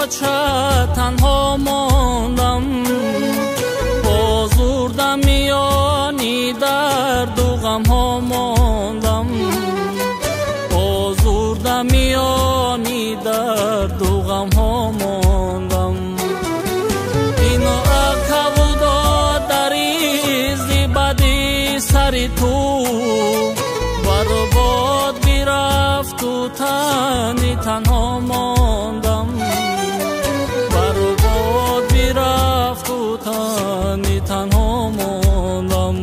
оча танҳо мондам, озурда миёни дарду ғамҳо мондам, озурда миёни дарду ғамҳо мондам. ино акавудо дари зибади сари ту барбод бирафту тани танҳо мондам, барбод бирафту тани танҳо мондам.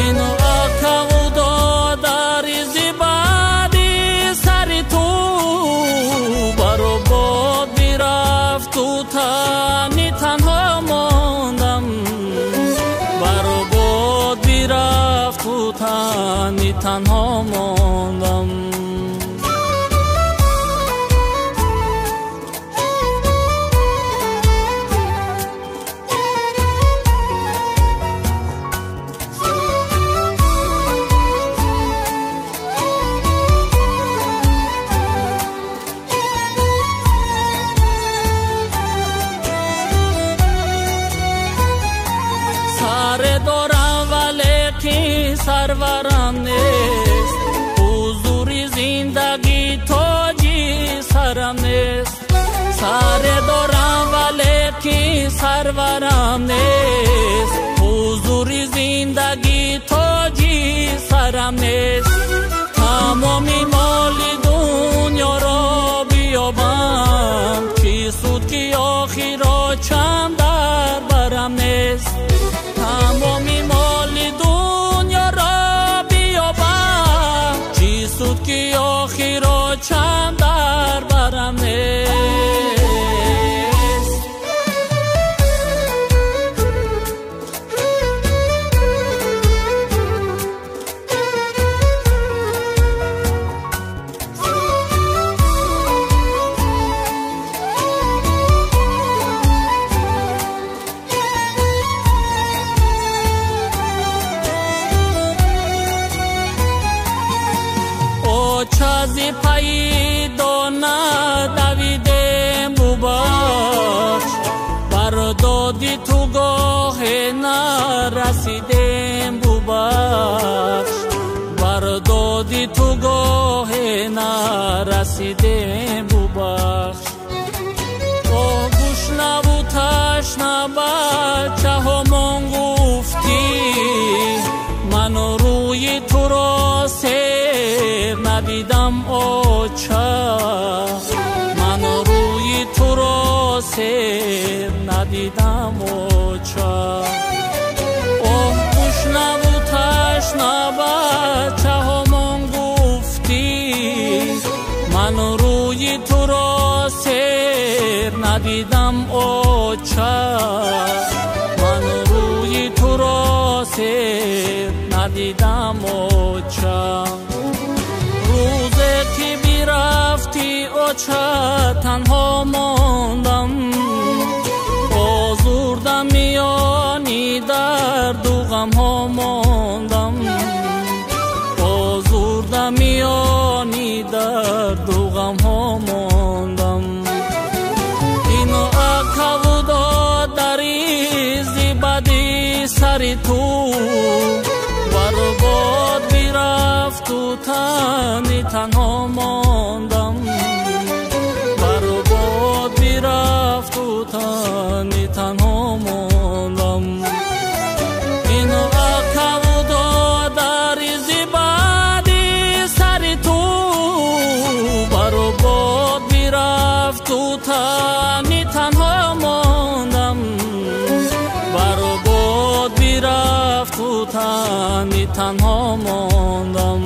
ино акавудо дари зибади сари ту барбод бирафту тани танҳо мондам, барбод бирафту тани танҳо мондам. سر دارم ولیکن سرورم نیست، حضوری زندگی تاجی سرم نیست. سر دارم ولیکن سرورم نیست، حضوری زندگی تاجی سرم نیست. تمامی مال دنیا را بیابم، چی سود که آخر چم در برم نیست. تمامی مال دنیا را بیابم، چی سود که آخر چم در برم نیست. چازی پایی دانه دویدم ببخش، بردادی تو گاه نرسیدم ببخش، بردادی تو گاه نرسیدم ببخش. گوش نبود تشنه بچه همان گفتی، من روی تو را سیر ندیدم آچه، من روی تو را سیر ندیدم آچه. گوش نبود تشنه بچه همان گفتی، من روی تو را سیر ندیدم آچه، من روی تو را سیر ندیدم آچه. روزی که بیرفتی آچه تنها ماندم، آزرده میانی درد و غمها ماندم، آزرده میانی درد و غمها ماندم. اینو اکاودا داری زیبادی سری تو برباد بیرفت و تنی تنها ماندم، برباد بیرفت و تنی تنها ماندم. اینو اکاودا داری زیبادی سری تو برباد بیرفت و تنی تنها ماندم، برباد بیرفت و تنی تنها ماندم.